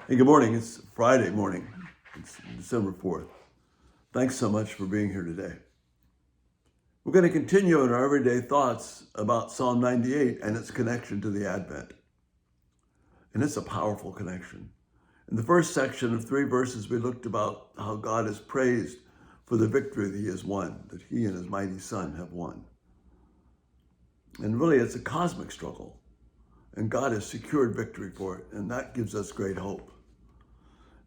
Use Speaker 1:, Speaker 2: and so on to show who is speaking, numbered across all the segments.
Speaker 1: Hey, good morning. It's Friday morning. It's December 4th. Thanks so much for being here today. We're going to continue in our everyday thoughts about Psalm 98 and its connection to the Advent. And it's a powerful connection. In the first section of 3 verses, we looked about how God is praised for the victory that he has won, that he and his mighty son have won. And really, it's a cosmic struggle. And God has secured victory for it, and that gives us great hope.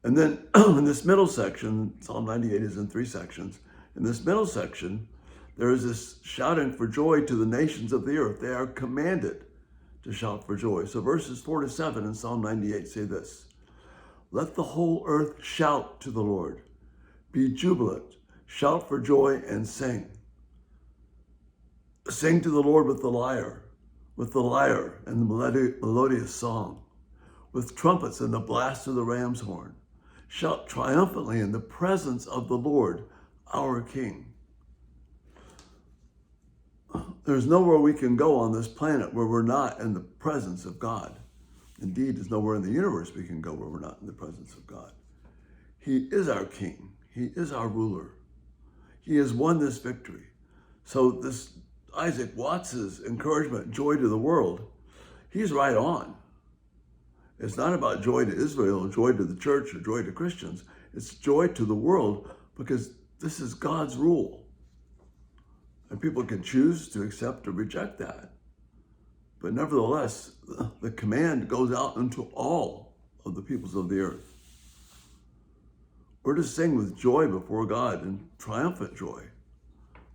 Speaker 1: And then in this middle section, Psalm 98 is in 3 sections. In this middle section, there is this shouting for joy to the nations of the earth. They are commanded to shout for joy. So verses 4 to 7 in Psalm 98 say this: "Let the whole earth shout to the Lord. Be jubilant, shout for joy and sing. Sing to the Lord with the lyre and the melodious song, with trumpets and the blast of the ram's horn. Shout triumphantly in the presence of the Lord, our King." There's nowhere we can go on this planet where we're not in the presence of God. Indeed, there's nowhere in the universe we can go where we're not in the presence of God. He is our King. He is our ruler. He has won this victory. So this Isaac Watts's encouragement, joy to the world, he's right on. It's not about joy to Israel, or joy to the church, or joy to Christians. It's joy to the world because this is God's rule. And people can choose to accept or reject that. But nevertheless, the command goes out into all of the peoples of the earth. We're to sing with joy before God and triumphant joy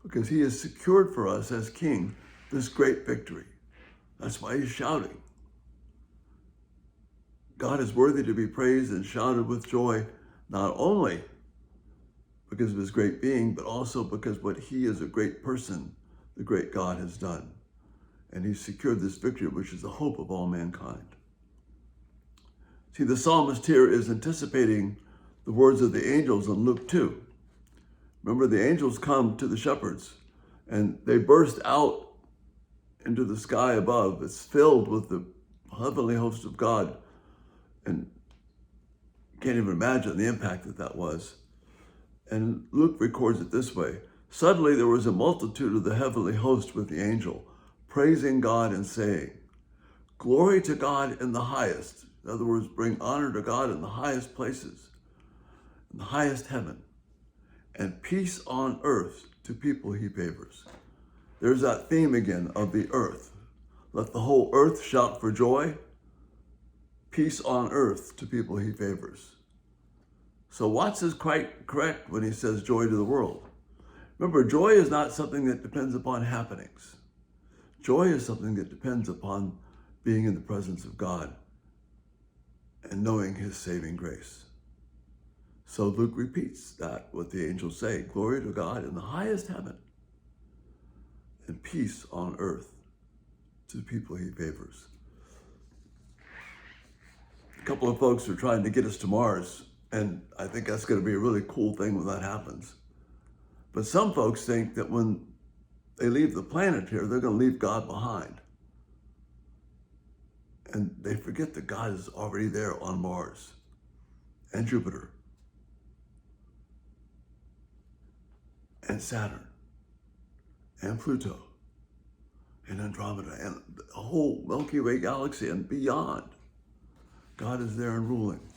Speaker 1: because he has secured for us as King this great victory. That's why he's shouting. God is worthy to be praised and shouted with joy, not only because of his great being, but also because what he is a great person, the great God has done. And he's secured this victory, which is the hope of all mankind. See, the psalmist here is anticipating the words of the angels in Luke 2. Remember, the angels come to the shepherds and they burst out into the sky above. It's filled with the heavenly host of God. And you can't even imagine the impact that was. And Luke records it this way: "Suddenly there was a multitude of the heavenly host with the angel, praising God and saying, 'Glory to God in the highest.'" In other words, bring honor to God in the highest places, in the highest heaven, "and peace on earth to people he favors." There's that theme again of the earth. Let the whole earth shout for joy. Peace on earth to people he favors. So Watts is quite correct when he says joy to the world. Remember, joy is not something that depends upon happenings. Joy is something that depends upon being in the presence of God and knowing his saving grace. So Luke repeats that, what the angels say: "Glory to God in the highest heaven, and peace on earth to the people he favors." A couple of folks are trying to get us to Mars, and I think that's going to be a really cool thing when that happens. But some folks think that when they leave the planet here, they're going to leave God behind. And they forget that God is already there on Mars and Jupiter and Saturn and Pluto and Andromeda and the whole Milky Way galaxy and beyond. God is there and ruling.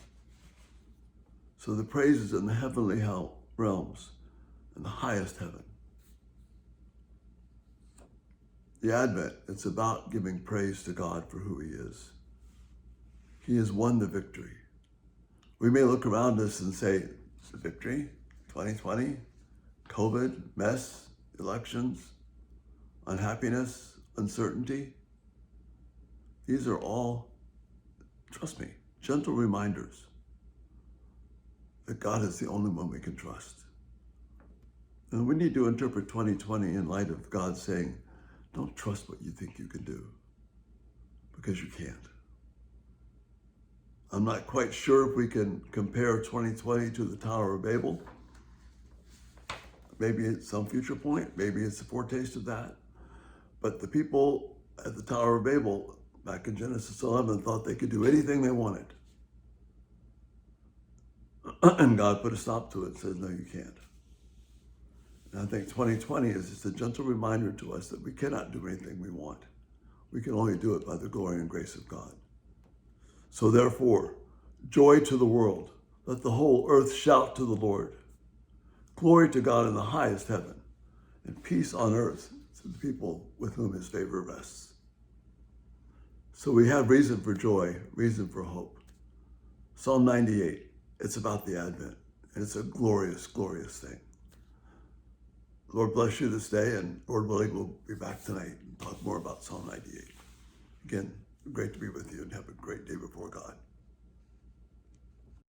Speaker 1: So the praise is in the heavenly realms, in the highest heaven. The Advent, it's about giving praise to God for who he is. He has won the victory. We may look around us and say, "The victory, 2020, COVID, mess, elections, unhappiness, uncertainty." These are all, trust me, gentle reminders that God is the only one we can trust. And we need to interpret 2020 in light of God saying, don't trust what you think you can do, because you can't. I'm not quite sure if we can compare 2020 to the Tower of Babel. Maybe at some future point, maybe it's a foretaste of that. But the people at the Tower of Babel back in Genesis 11 thought they could do anything they wanted. And God put a stop to it and says, no, you can't. And I think 2020 is just a gentle reminder to us that we cannot do anything we want. We can only do it by the glory and grace of God. So therefore, joy to the world. Let the whole earth shout to the Lord. Glory to God in the highest heaven, and peace on earth to the people with whom his favor rests. So we have reason for joy, reason for hope. Psalm 98, it's about the Advent, and it's a glorious, glorious thing. Lord bless you this day, and Lord willing, we'll be back tonight and talk more about Psalm 98. Again, great to be with you, and have a great day before God.